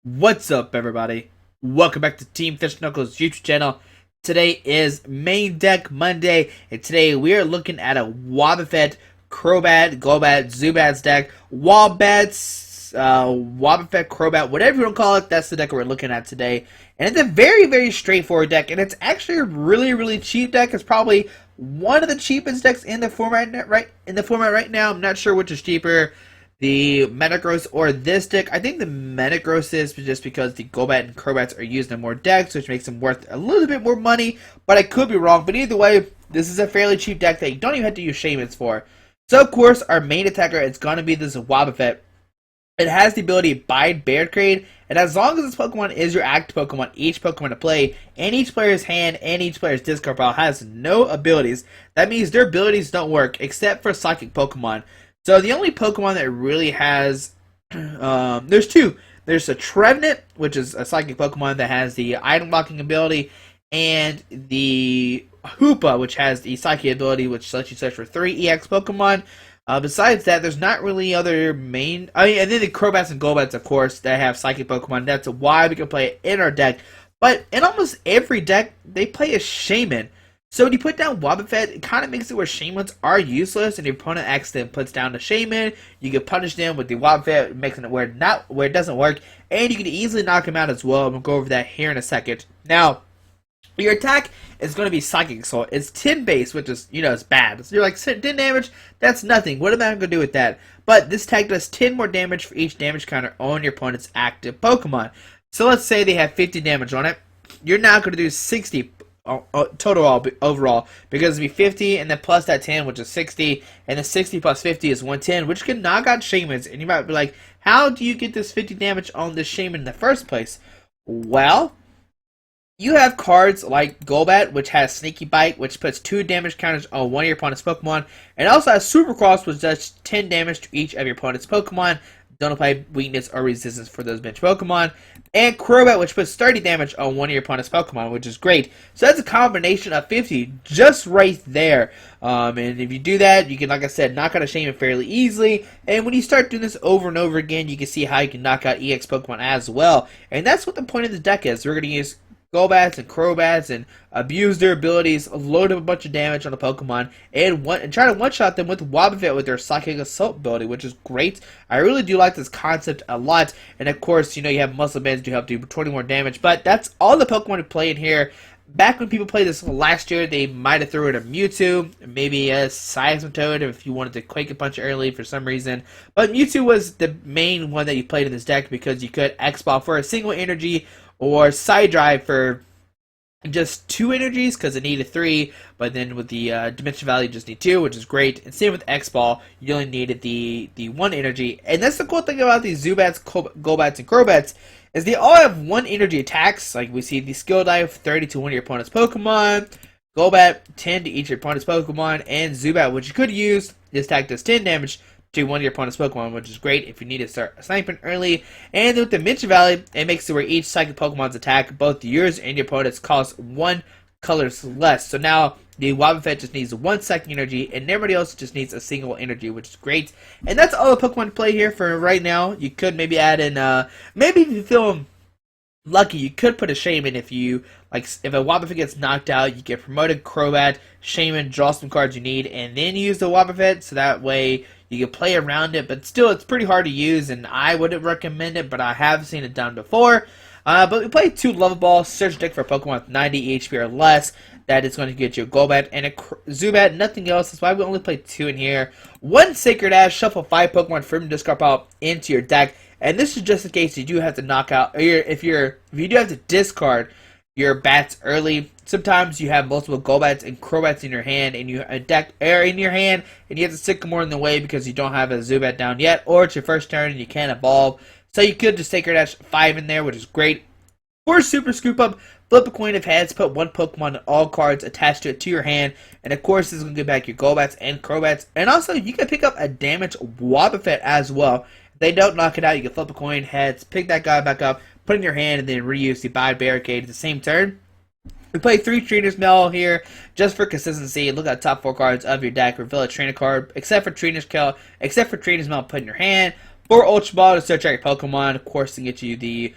What's up, everybody? Welcome back to Team Fish Knuckles YouTube channel. Today is Main Deck Monday, and today we are looking at a Wobbuffet, Crobat, Golbat, Zubats deck. Wobbuffet, Crobat, whatever you want to call it, that's the deck we're looking at today. And it's a very, very straightforward deck, and it's actually a really, really cheap deck. It's probably one of the cheapest decks in the format right now. I'm not sure which is cheaper, the Metagross or this deck. I think the Metagross is just because the Golbat and Crobats are used in more decks, which makes them worth a little bit more money, but I could be wrong. But either way, this is a fairly cheap deck that you don't even have to use Shamans for. So, of course, our main attacker is going to be this Wobbuffet. It has the ability Bide Barricade, and as long as this Pokemon is your active Pokemon, each Pokemon to play, and each player's hand and each player's discard pile has no abilities. That means their abilities don't work, except for Psychic Pokemon. So the only Pokemon that really has, there's two. There's a Trevenant, which is a Psychic Pokemon that has the item blocking ability, and the Hoopa, which has the Psychic ability, which lets you search for 3 EX Pokemon. Besides that, there's not really other main. And then the Crobats and Golbats, of course, that have Psychic Pokemon. That's why we can play it in our deck. But in almost every deck, they play a Shaman. So when you put down Wobbuffet, it kind of makes it where Shamans are useless, and your opponent accidentally puts down the Shaman. You can punish them with the Wobbuffet, making it where it doesn't work, and you can easily knock him out as well. We'll go over that here in a second. Now, your attack is going to be Psychic Assault. It's 10 base, which is, it's bad. So you're like, 10 damage? That's nothing. What am I going to do with that? But this tag does 10 more damage for each damage counter on your opponent's active Pokemon. So let's say they have 50 damage on it. You're now going to do 60 total overall, because it'll be 50 and then plus that 10, which is 60, and then 60 plus 50 is 110, which can knock out Shamans. And you might be like, how do you get this 50 damage on this Shaman in the first place? Well, you have cards like Golbat, which has Sneaky Bite, which puts 2 damage counters on one of your opponent's Pokemon, and also has Supercross, which does 10 damage to each of your opponent's Pokemon. Don't apply weakness or resistance for those bench Pokemon. And Crobat, which puts 30 damage on one of your opponent's Pokemon, which is great. So that's a combination of 50 just right there. And if you do that, you can, like I said, knock out a Shaman fairly easily. And when you start doing this over and over again, you can see how you can knock out EX Pokemon as well. And that's what the point of the deck is. We're going to use Golbats and Crobats and abuse their abilities, load up a bunch of damage on the Pokemon, and try to one-shot them with Wobbuffet with their Psychic Assault ability, which is great. I really do like this concept a lot. And of course, you have Muscle Bands to help do 20 more damage, but that's all the Pokemon to play in here. Back when people played this last year, they might have threw in a Mewtwo, maybe a Seismitoad if you wanted to Quake a Punch early for some reason. But Mewtwo was the main one that you played in this deck because you could X-Ball for a single energy, or Side Drive for just 2 energies because it needed 3, but then with the Dimension Valley you just need 2, which is great. And same with X-Ball, you only needed the 1 energy. And that's the cool thing about these Zubats, Golbats, and Crobats, is they all have 1 energy attacks. Like we see the Skill Dive 30 to one of your opponent's Pokemon, Golbat 10 to each of your opponent's Pokemon, and Zubat, which you could use. This attack does 10 damage to one of your opponent's Pokemon, which is great if you need to start sniping early. And with the Dimension Valley, it makes it where each Psychic Pokemon's attack, both yours and your opponent's, costs 1 color less. So now the Wobbuffet just needs 1 second energy, and everybody else just needs a single energy, which is great. And that's all the Pokemon to play here for right now. You could maybe add in, maybe if you feel lucky, you could put a Shaman if you, if a Wobbuffet gets knocked out, you get promoted Crobat, Shaman, draw some cards you need, and then use the Wobbuffet, so that way you can play around it, but still, it's pretty hard to use, and I wouldn't recommend it, but I have seen it done before. But we played 2 Level Ball, search deck for a Pokemon with 90 HP or less. That is going to get you a Golbat and a Zubat, nothing else. That's why we only played 2 in here. 1 Sacred Ash, shuffle 5 Pokemon from your discard pile into your deck, and this is just in case you do have to knock out, or if you do have to discard your bats early. Sometimes you have multiple Golbats and Crobats in your hand, and you deck air in your hand, and you have to stick more in the way because you don't have a Zubat down yet, or it's your first turn and you can't evolve. So you could just Sacred Dash 5 in there, which is great. For Super Scoop Up, flip a coin of heads, put 1 Pokemon and all cards attached to it to your hand, and of course this is going to get back your Golbats and Crobats, and also you can pick up a damaged Wobbuffet as well. If they don't knock it out, you can flip a coin, heads, pick that guy back up, put it in your hand, and then reuse the Bide Barricade at the same turn. We play 3 Trainer's Mail here just for consistency. Look at the top 4 cards of your deck. Reveal a trainer card, except for Trainer's Mail, put in your hand. 4 Ultra Ball to search out your Pokemon, of course, to get you the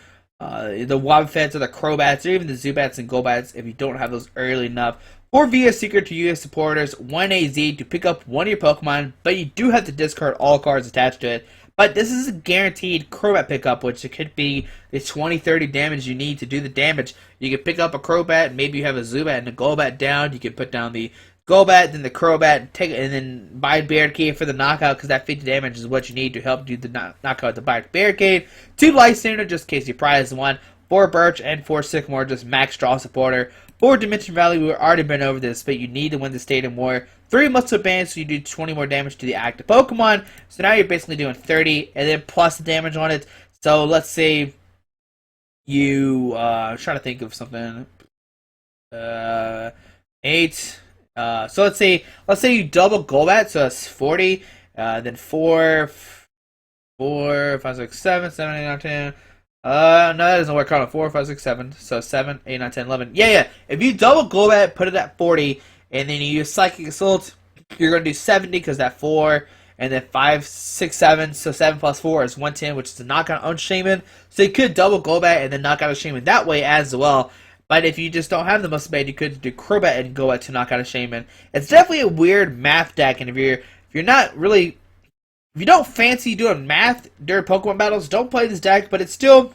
The Wobbuffets or the Crobats or even the Zubats and Golbats if you don't have those early enough. 4 VS Secret to US supporters, 1 AZ to pick up one of your Pokemon, but you do have to discard all cards attached to it. But this is a guaranteed Crobat pickup, which it could be the 20-30 damage you need to do the damage. You can pick up a Crobat, maybe you have a Zubat and a Golbat down. You can put down the Golbat, then the Crobat, take it, and then buy Barricade for the knockout, because that 50 damage is what you need to help do the knockout. The buy Barricade, 2 Lysander, just in case you prize one, 4 Birch, and 4 Sycamore, just max draw supporter. 4 Dimension Valley, we've already been over this, but you need to win the Stadium War. 3 Muscle Band, so you do 20 more damage to the active Pokemon. So now you're basically doing 30, and then plus the damage on it. So let's say you, I'm trying to think of something, 8, so let's say you double Golbat, so that's 40, then 4, 5, 6, 7, 7, 8, 9, 10. No, that doesn't work on 4, 5, 6, 7. So 7, 8, 9, 10, 11. Yeah. If you double Golbat, put it at 40, and then you use Psychic Assault, you're going to do 70 because that 4, and then 5, 6, 7. So 7 plus 4 is 110, which is a knockout on Shaman. So you could double Golbat and then knock out a Shaman that way as well. But if you just don't have the Muscle Band, you could do Crobat and Golbat to knock out a Shaman. It's definitely a weird math deck, and if you're not really, if you don't fancy doing math during Pokemon battles, don't play this deck. But it's still,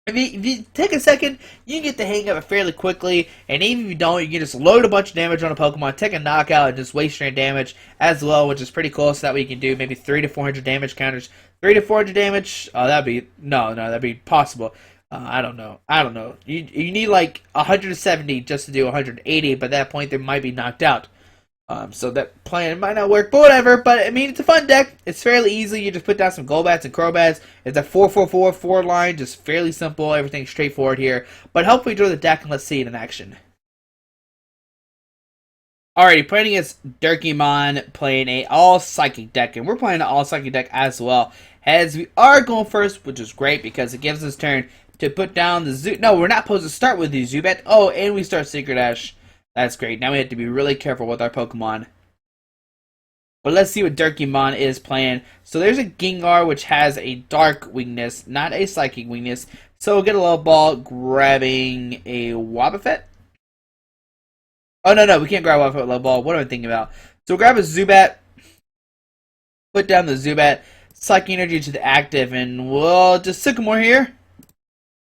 if you take a second, you can get the hang of it fairly quickly. And even if you don't, you can just load a bunch of damage on a Pokemon, take a knockout, and just waste strain damage as well, which is pretty cool. So that way you can do maybe 300 to 400 damage counters. 300 to 400 damage? Oh, that'd be possible. I don't know. You need like 170 just to do 180, but at that point they might be knocked out. So that plan might not work, but whatever. But I mean, it's a fun deck. It's fairly easy. You just put down some Golbats and Crobats. It's a 4-4-4 line, just fairly simple. Everything's straightforward here. But hopefully enjoy the deck and let's see it in action. Alrighty, playing against Durkymon, playing a all-psychic deck, and we're playing an all-psychic deck as well. As we are going first, which is great because it gives us turn to put down the No, we're not supposed to start with the Zubat. Oh, and we start Secret Dash. That's great. Now we have to be really careful with our Pokemon. But let's see what Durkymon is playing. So there's a Gengar, which has a Dark weakness, not a Psychic weakness. So we'll get a little ball, grabbing a Wobbuffet. Oh, no, we can't grab Wobbuffet with a little ball. What am I thinking about? So we'll grab a Zubat, put down the Zubat, Psychic Energy to the active, and we'll just Sycamore here.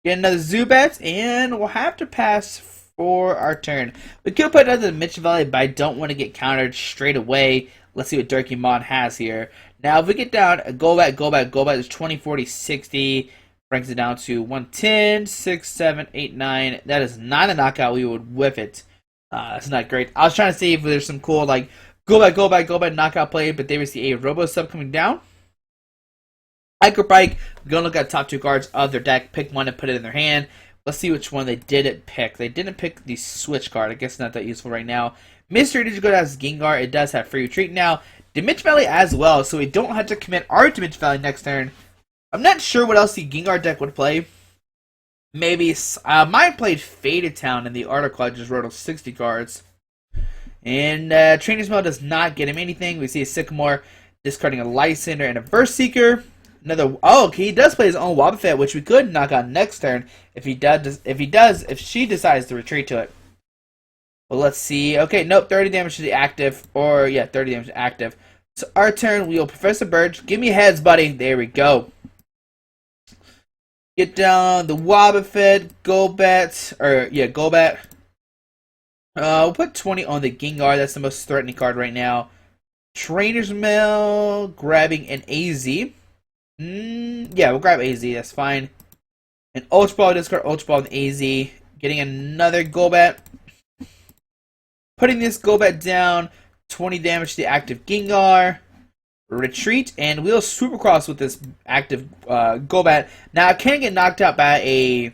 Get another Zubat, and we'll have to pass for our turn. We could put another Dimension Valley, but I don't want to get countered straight away. Let's see what Durkymon has here. Now, if we get down a Golbat is 20, 40, 60. Brings it down to 110, 6, 7, 8, 9. That is not a knockout. We would whiff it. That's not great. I was trying to see if there's some cool, like, Golbat knockout play, but there we see a Robo Sub coming down. Hyperbike, we're going to look at the top 2 cards of their deck, pick one and put it in their hand. Let's see which one they didn't pick. They didn't pick the Switch card. I guess not that useful right now. Mystery Digital has Gengar. It does have free retreat now. Dimension Valley as well, so we don't have to commit our Dimension Valley next turn. I'm not sure what else the Gengar deck would play. Maybe, mine played Faded Town in the article I just wrote of 60 cards. And Trainer's Mail does not get him anything. We see a Sycamore discarding a Lysander and a Verse Seeker. He does play his own Wobbuffet, which we could knock out next turn if she decides to retreat to it. Well, let's see. Okay, nope, 30 damage to the active, 30 damage to active. So our turn, we'll Professor Birch. Give me heads, buddy. There we go. Get down the Wobbuffet, Golbat. We'll put 20 on the Gengar. That's the most threatening card right now. Trainer's Mail, grabbing an AZ. Yeah, we'll grab AZ, that's fine. And Ultra Ball, discard Ultra Ball and AZ. Getting another Golbat. Putting this Golbat down. 20 damage to the active Gengar. Retreat, and we'll swoop across with this active Golbat. Now, it can get knocked out by a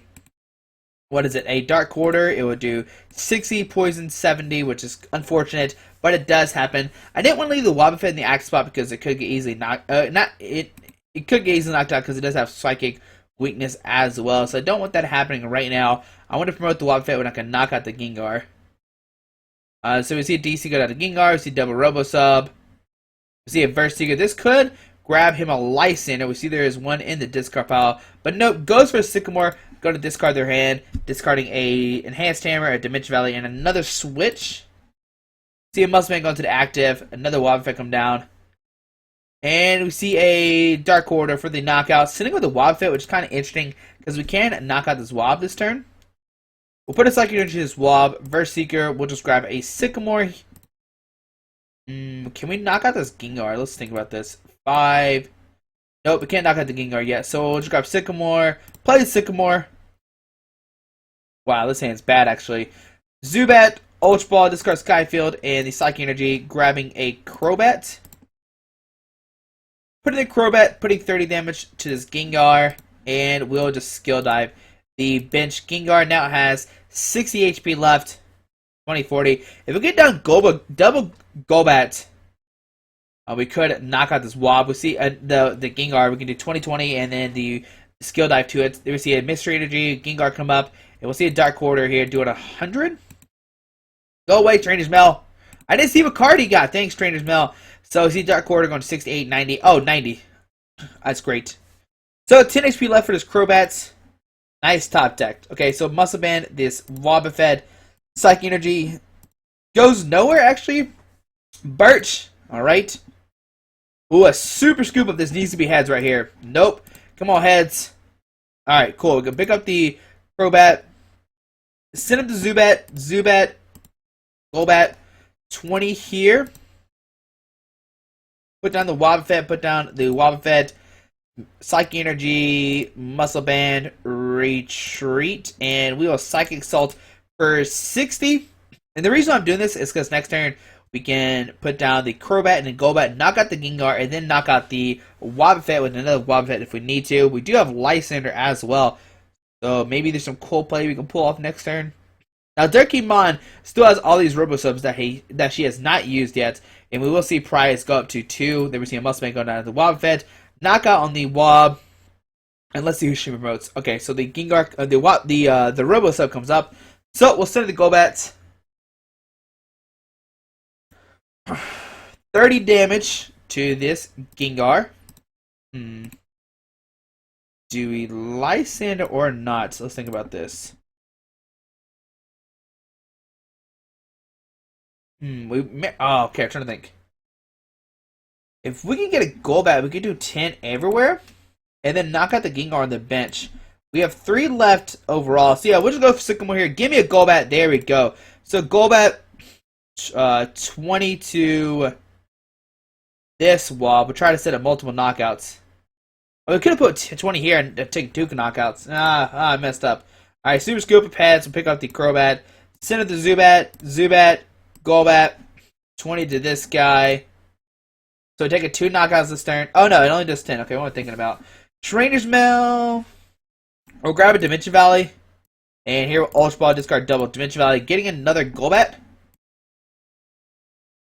Dark Quarter. It would do 60, poison 70, which is unfortunate, but it does happen. I didn't want to leave the Wobbuffet in the active spot because it could get easily knocked It could get easily knocked out because it does have Psychic weakness as well. So I don't want that happening right now. I want to promote the Wobbuffet when I can knock out the Gengar. So we see a DC go down to Gengar. We see double Robo Sub. We see a Verse Seeker. This could grab him a Lysander. We see there is one in the discard pile. But nope, goes for Sycamore. going to discard their hand, discarding a Enhanced Hammer, a Dimension Valley, and another switch. See a Muscle Man go into the active, another Wobbuffet come down. And we see a Dark Order for the knockout, sitting with a Wobbuffet, which is kind of interesting, because we can knock out this Wob this turn. We'll put a Psychic Energy into this Wob. Verse Seeker, we'll just grab a Sycamore. Can we knock out this Gengar? Let's think about this. 5. Nope, we can't knock out the Gengar yet. So we'll just grab Sycamore. Play the Sycamore. Wow, this hand's bad, actually. Zubat, Ultra Ball, discard Skyfield, and the Psychic Energy, grabbing a Crobat. Putting the Crobat, putting 30 damage to this Gengar, and we'll just Skill Dive. The bench Gengar now has 60 HP left. 20-40. If we get down double Golbat, we could knock out this Wob. We see the Gengar. We can do 20-20 and then the Skill Dive to it. Then we see a Mystery Energy Gengar come up, and we'll see a Dark Order here doing 100. Go away, Trainer's Mail. I didn't see what card he got. Thanks, Trainer's Mail. So we see Dark Order going to 68, 90. Oh, 90. That's great. So 10 HP left for this Crobats. Nice top deck. Okay, so Muscle Band, this Wobbuffet, Psychic Energy goes nowhere, actually. Birch. Alright. Ooh, a Super Scoop of this needs to be heads right here. Nope. Come on, heads. Alright, cool. We can pick up the Crobat. Send him to Zubat. Zubat. Golbat. 20 here. Put down the Wobbuffet. Put down the Wobbuffet. Psychic Energy, Muscle Band, Retreat, and we will Psychic Assault for 60. And the reason I'm doing this is because next turn we can put down the Crobat and then Golbat, knock out the Gengar, and then knock out the Wobbuffet with another Wobbuffet if we need to. We do have Lysander as well, so maybe there's some cool play we can pull off next turn. Now, Durkemon still has all these Robosubs that she has not used yet, and we will see prize go up to 2. Then we see a Muscle Man go down to the Wobbuffet. Knockout on the Wob, and let's see who she promotes. Okay, so the Gengar, the Robosub comes up. So we'll send the Golbats. 30 damage to this Gengar. Do we Lysander or not? So let's think about this. Okay, I'm trying to think. If we can get a Golbat, we could do 10 everywhere, and then knock out the Gengar on the bench. We have 3 left overall. So yeah, we'll just go for Sycamore here. Give me a Golbat. There we go. So Golbat, 20 to this Wob. We'll try to set up multiple knockouts. Oh, we could have put 20 here and take 2 knockouts. I messed up. Alright, Super Scoop of Pads. We'll pick up the Crobat. Send it to Zubat. Zubat, Golbat, 20 to this guy. So take a 2 knockouts this turn. Oh no, it only does 10. Okay, what am I thinking about? Trainer's Mail. We'll grab a Dimension Valley. And here, Ultra Ball, discard double Dimension Valley. Getting another Golbat.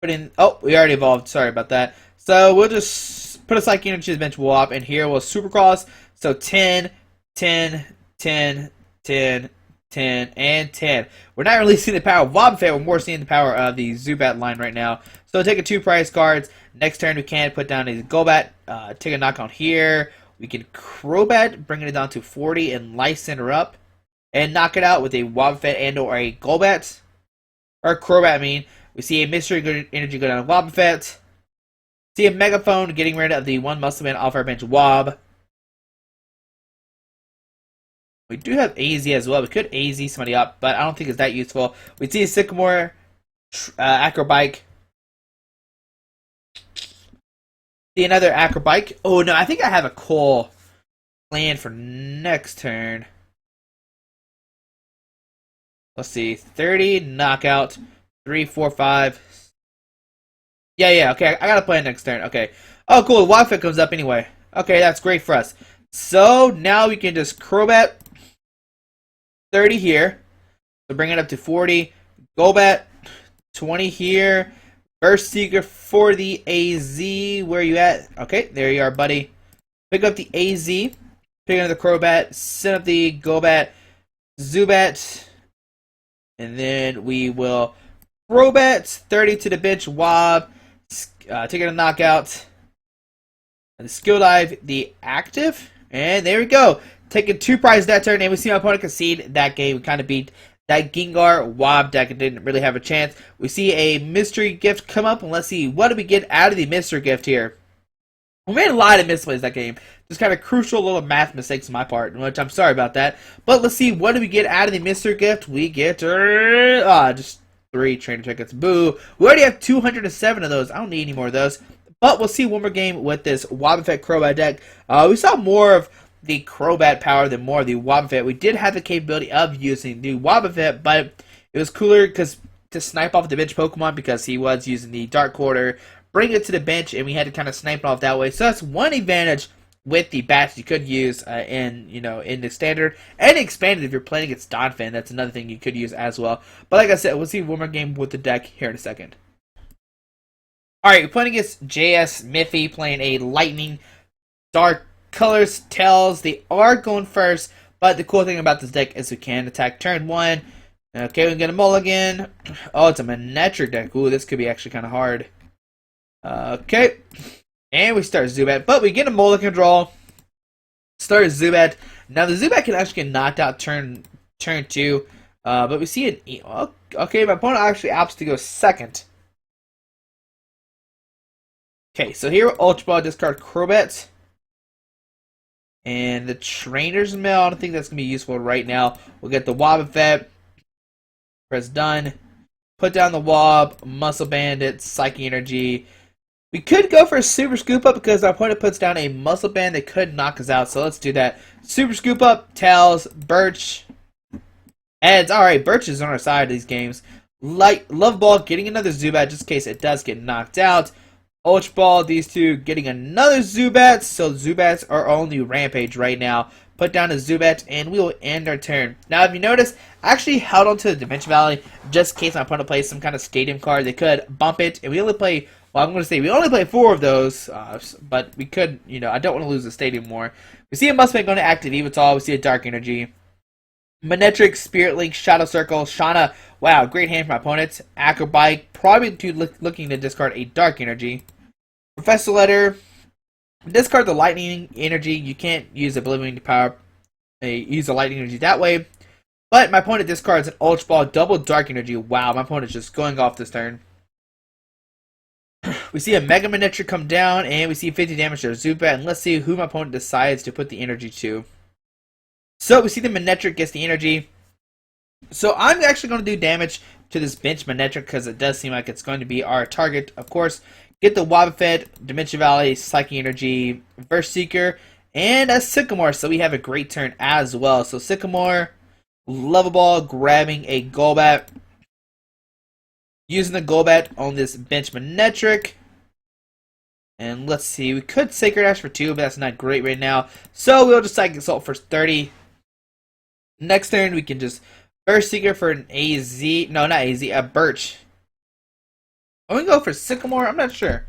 Put in. Oh, we already evolved. Sorry about that. So we'll just put a Psychic Energy to the bench Wop. And here we'll Supercross. So 10, 10, 10, 10, 10, and 10. We're not really seeing the power of Wobbuffet. We're more seeing the power of the Zubat line right now. So we'll take a 2 prize cards. Next turn we can put down a Golbat. Take a knockout here. We can Crobat, bringing it down to 40 and Lysander up. And knock it out with a Wobbuffet and or a Golbat. Or Crobat, I mean. We see a Mystery Energy go down to Wobbuffet. See a Megaphone getting rid of the 1 Muscle Man off our bench Wob. We do have AZ as well. We could AZ somebody up, but I don't think it's that useful. We see a Sycamore, Acrobike. See another Acrobike. Oh no, I think I have a cool plan for next turn. Let's see. 30, knockout. 3, 4, 5. Yeah, okay. I got a plan next turn. Okay. Oh, cool. The Wobbuffet comes up anyway. Okay, that's great for us. So now we can just Crobat 30 here. So bring it up to 40. Golbat 20 here. Burst Seeker for the AZ. Where are you at? Okay, there you are, buddy. Pick up the AZ. Pick up the Crobat. Send up the Golbat. Zubat. And then we will Crobat 30 to the bench. Wob. Taking a knockout. And the Skill Dive, the active. And there we go. taking 2 prizes that turn, and we see my opponent concede that game. We kind of beat that Gengar Wob deck and didn't really have a chance. We see a mystery gift come up, and let's see, what do we get out of the mystery gift here? We made a lot of misplays that game. Just kind of crucial little math mistakes on my part, which I'm sorry about that. But let's see, what do we get out of the mystery gift? We get just 3 trainer tickets. Boo. We already have 207 of those. I don't need any more of those. But we'll see one more game with this Wobbuffet Crobat deck. We saw more of the Crobat power than more of the Wobbuffet. We did have the capability of using the Wobbuffet, but it was cooler because to snipe off the bench Pokemon because he was using the Dark Quarter, bring it to the bench, and we had to kind of snipe it off that way. So that's one advantage with the bats you could use in the standard and expanded if you're playing against Donphan. That's another thing you could use as well. But like I said, we'll see one more game with the deck here in a second. Alright, we're playing against JS Miffy, playing a Lightning, Dark Colors, Tails. They are going first, but the cool thing about this deck is we can attack turn 1. Okay, we can get a mulligan. Oh, it's a Manectric deck. Ooh, this could be actually kind of hard. Okay, and we start Zubat, but we get a mulligan draw. Start Zubat. Now the Zubat can actually get knocked out turn 2, but we see it. Okay, my opponent actually opts to go second. Okay, so here Ultra Ball, discard Crobat. And the Trainer's Mail, I don't think that's going to be useful right now. We'll get the Wobbuffet. Press done. Put down the Wob, Muscle Bandit, Psychic Energy. We could go for a Super Scoop Up because our opponent puts down a Muscle Band that could knock us out. So let's do that. Super Scoop Up, Tails, Birch, Eds. Alright, Birch is on our side of these games. Love Ball, getting another Zubat just in case it does get knocked out. Ultra Ball, these two getting another Zubat. So Zubats are on the rampage right now. Put down a Zubat, and we will end our turn. Now, if you notice, I actually held on to the Dimension Valley just in case my opponent plays some kind of stadium card. They could bump it, and we only play, well, I'm going to say we only play 4 of those, but we could, I don't want to lose the stadium more. We see a Mustang going to active Evital. We see a Dark Energy. Manectric, Spirit Link, Shadow Circle, Shauna. Wow, great hand for my opponent. Acrobike, probably looking to discard a Dark Energy. Professor Letter. Discard the Lightning Energy. You can't use Oblivion to power. Use the Lightning Energy that way. But my opponent discards an Ultra Ball, double Dark Energy. Wow, my opponent's just going off this turn. We see a Mega Manectric come down, and we see 50 damage to Zubat. And let's see who my opponent decides to put the energy to. So we see the Manectric gets the energy. So I'm actually going to do damage to this bench Manectric because it does seem like it's going to be our target, of course. Get the Wobbuffet, Dimension Valley, Psychic Energy, Verse Seeker, and a Sycamore. So we have a great turn as well. So Sycamore, Level Ball, grabbing a Golbat. Using the Golbat on this bench Manectric. And let's see, we could Sacred Ash for 2, but that's not great right now. So we'll just Psychic Assault for 30. Next turn, we can just Verse Seeker for an AZ. No, not AZ, a Birch. I'm going to go for Sycamore. I'm not sure.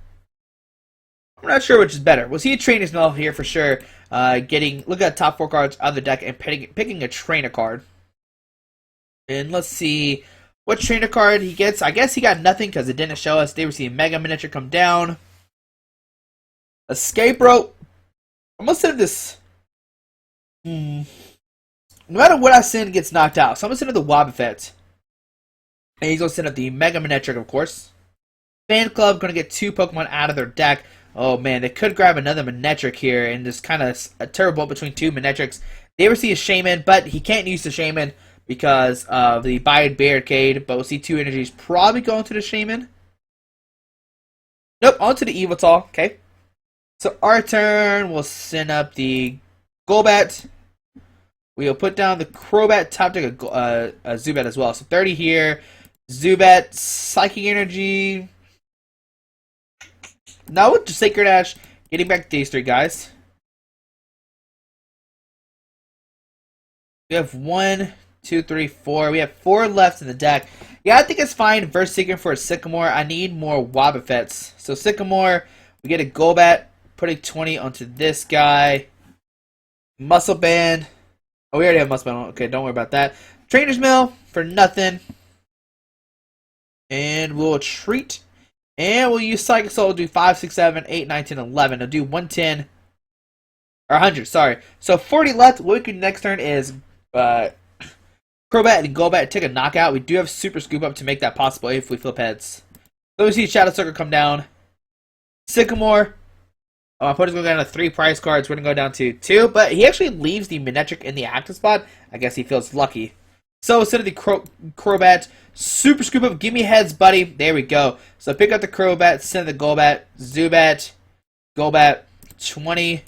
I'm not sure which is better. We'll see a Trainer's Mail here for sure. Look at the top 4 cards of the deck and picking a Trainer card. And let's see what Trainer card he gets. I guess he got nothing because it didn't show us. They receive Mega Miniature come down. Escape Rope. I'm going to send this. No matter what I send, it gets knocked out. So I'm going to send it the Wobbuffet. And he's going to send up the Mega Manectric, of course. Fan Club going to get 2 Pokemon out of their deck. Oh man, they could grab another Manectric here and just kind of a turbo between 2 Manectrics. They ever see a Shaman, but he can't use the Shaman because of the Bide Barricade. But we'll see 2 energies probably going to the Shaman. Nope, onto the Evital. Okay. So our turn, we'll send up the Golbat. We'll put down the Crobat, top deck a Zubat as well. So 30 here. Zubat, Psychic Energy. Now with the Sacred Ash, getting back to these 3 guys. We have 1, 2, 3, 4. We have 4 left in the deck. Yeah, I think it's fine. Verse Seeker for a Sycamore. I need more Wobbuffets. So Sycamore, we get a Golbat, putting 20 onto this guy. Muscle Band. Oh, we already have Muscle Band. Okay, don't worry about that. Trainer's Mail for nothing. And we'll treat. And we'll use Psychic Soul to do 5, 6, 7, 8, 9, 10, 11. I'll do 110. Or 100, sorry. So 40 left. What we can do next turn is Crobat and Golbat take a knockout. We do have Super Scoop Up to make that possible if we flip heads. So we see Shadow Circle come down. Sycamore. My opponent's going to go down to 3 prize cards. We're going to go down to 2. But he actually leaves the Manectric in the active spot. I guess he feels lucky. So instead of the Crobat, Super Scoop Up. Give me heads, buddy. There we go. So pick up the Crobat, send the Golbat, Zubat, Golbat, 20,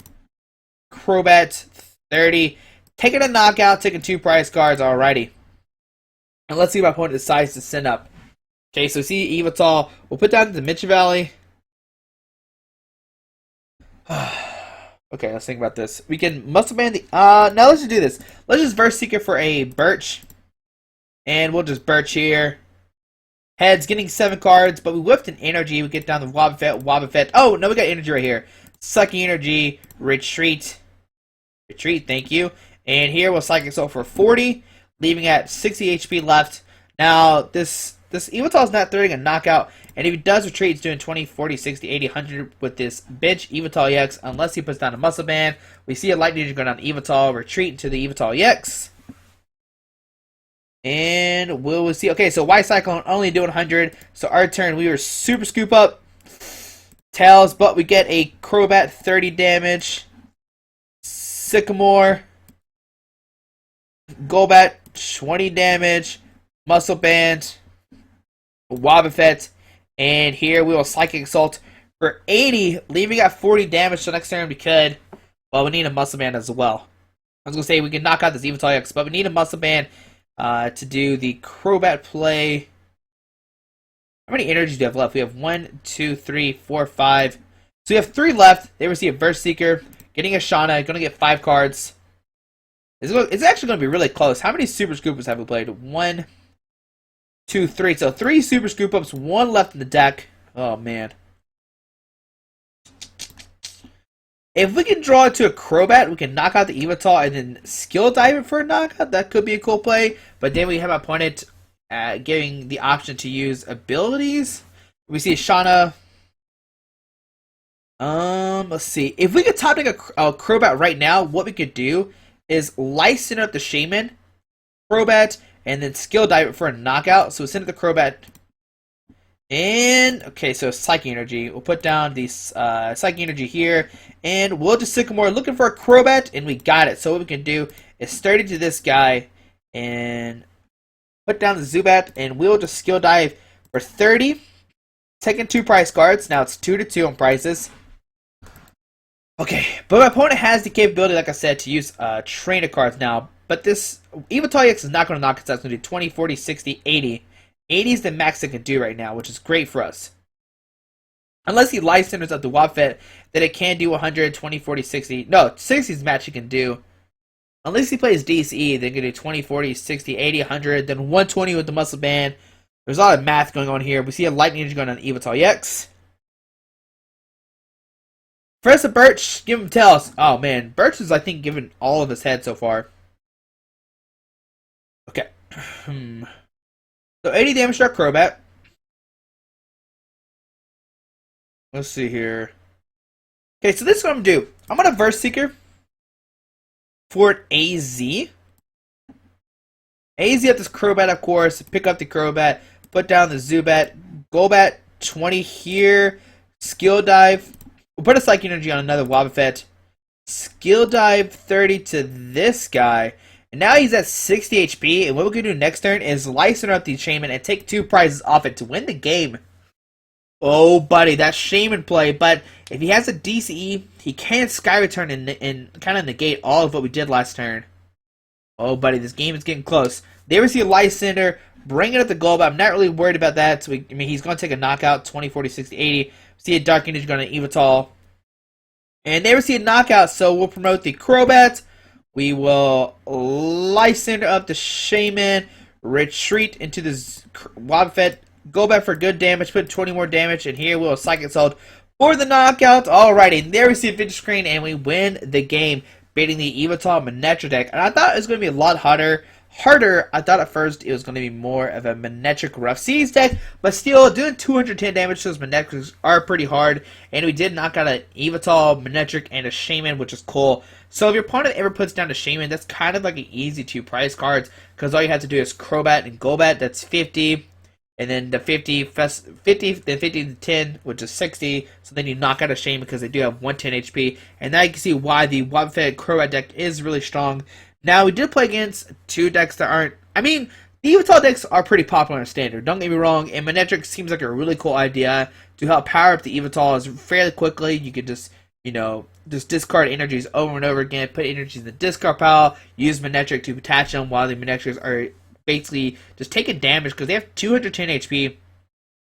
Crobat, 30. Taking a knockout, taking 2 prize cards. Alrighty. And let's see if my opponent decides to send up. Okay, so see Evital. We'll put down the Dimension Valley. Okay, let's think about this. We can Muscle Band the... now let's just do this. Let's just Verse Seeker for a Birch. And we'll just Birch here. Heads, getting 7 cards, but we whiffed an energy. We get down the Wobbuffet. Oh, no, we got energy right here. Sucking energy. Retreat. Retreat, thank you. And here we'll Psychic Assault for 40, leaving at 60 HP left. Now, this Evital is not throwing a knockout, and if he does retreat, it's doing 20, 40, 60, 80, 100 with this bitch Evital EX, unless he puts down a Muscle Band. We see a Lightning go down Evital, retreat into the Evital EX. And we'll see. Okay, so White Cyclone only doing 100. So our turn, we were Super Scoop Up. Tails, but we get a Crobat 30 damage. Sycamore. Golbat 20 damage. Muscle Band. Wobbuffet. And here we will Psychic Assault for 80, leaving at 40 damage. So next turn we could. Well, we need a Muscle Band as well. I was going to say we can knock out this Evital EX, but we need a Muscle Band to do the Crobat play. How many energies do we have left? We have 1, 2, 3, 4, 5. So we have 3 left. They receive Verse Seeker. Getting a Shauna. Going to get 5 cards. It's actually going to be really close. How many Super Scoop Ups have we played? 1, 2, 3. So 3 Super Scoop Ups. 1 left in the deck. Oh, man. If we can draw it to a Crobat, we can knock out the Evital and then Skill Dive it for a knockout. That could be a cool play. But then we have our opponent giving the option to use abilities. We see Shauna. Let's see. If we could top deck a Crobat right now, what we could do is Life Center up the Shaman, Crobat, and then Skill Dive it for a knockout. So we send it the Crobat. And, okay, so Psychic Energy. We'll put down the Psychic Energy here. And we'll just Sycamore looking for a Crobat, and we got it. So what we can do is start into this guy and put down the Zubat, and we'll just Skill Dive for 30. Taking 2 prize cards. Now it's 2-2 on prizes. Okay, but my opponent has the capability, like I said, to use trainer cards now. But this Evital EX is not going to knock us out. It's going to do 20, 40, 60, 80. 80 is the max it can do right now, which is great for us. Unless he Life Centers up the Wobbuffet, then it can do 100, 20, 40, 60. No, 60 is the match he can do. Unless he plays DCE, then he can do 20, 40, 60, 80, 100, then 120 with the Muscle Band. There's a lot of math going on here. We see a Lightning Energy going on Evital EX. First a Birch, give him Tails. Oh man, Birch is I think given all of his head so far. Okay. So 80 damage to our Crobat. Let's see here. Okay, so this is what I'm going to do. I'm going to Verse Seeker for an AZ. AZ at this Crobat, of course. Pick up the Crobat. Put down the Zubat. Golbat, 20 here. Skill Dive. We'll put a Psychic Energy on another Wobbuffet. Skill Dive 30 to this guy. And now he's at 60 HP. And what we're going to do next turn is Life Center up the Shaman and take 2 prizes off it to win the game. Oh, buddy, that's Shaman play. But if he has a DCE, he can Sky Return and kind of negate all of what we did last turn. Oh, buddy, this game is getting close. They receive a Life Center, bring it up the goal, but I'm not really worried about that. So I mean, he's going to take a knockout, 20, 40, 60, 80. See a Dark Energy going to Evital. And they receive a knockout, so we'll promote the Crobat. We will Life Center up the Shaman, retreat into the Wobbuffet, go back for good damage, put 20 more damage, and here we'll Psychic Assault for the knockout. Alrighty, and there we see a Vintage Screen, and we win the game, beating the Evital Manectric deck. And I thought it was going to be a lot harder harder. I thought at first it was going to be more of a Manectric Rough Seas deck, but still doing 210 damage to those Manectrics are pretty hard. And we did knock out an Evital, Manectric, and a Shaman, which is cool. So if your opponent ever puts down a Shaman, that's kind of like an easy 2 price cards, because all you have to do is Crobat and Golbat, that's 50. And then the 50, then 50 to 10, which is 60. So then you knock out a Shaman because they do have 110 HP. And now you can see why the Wobbuffet Crobat deck is really strong. Now, we did play against 2 decks that aren't... I mean, the Evital decks are pretty popular in Standard. Don't get me wrong. And Manectric seems like a really cool idea to help power up the Evitals fairly quickly. You could just, just discard energies over and over again. Put energies in the discard pile. Use Manectric to attach them while the Manectrics are basically just taking damage because they have 210 HP.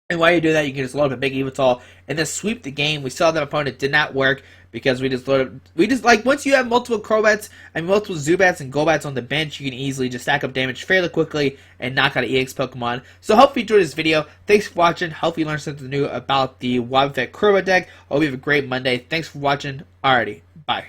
And while you do that, you can just load up a big Evital and then sweep the game. We saw that opponent did not work because once you have multiple Crobats and multiple Zubats and Golbats on the bench, you can easily just stack up damage fairly quickly and knock out an EX Pokemon. So hope you enjoyed this video. Thanks for watching. Hope you learned something new about the Wobbuffet Crobat deck. Hope you have a great Monday. Thanks for watching. Alrighty, bye.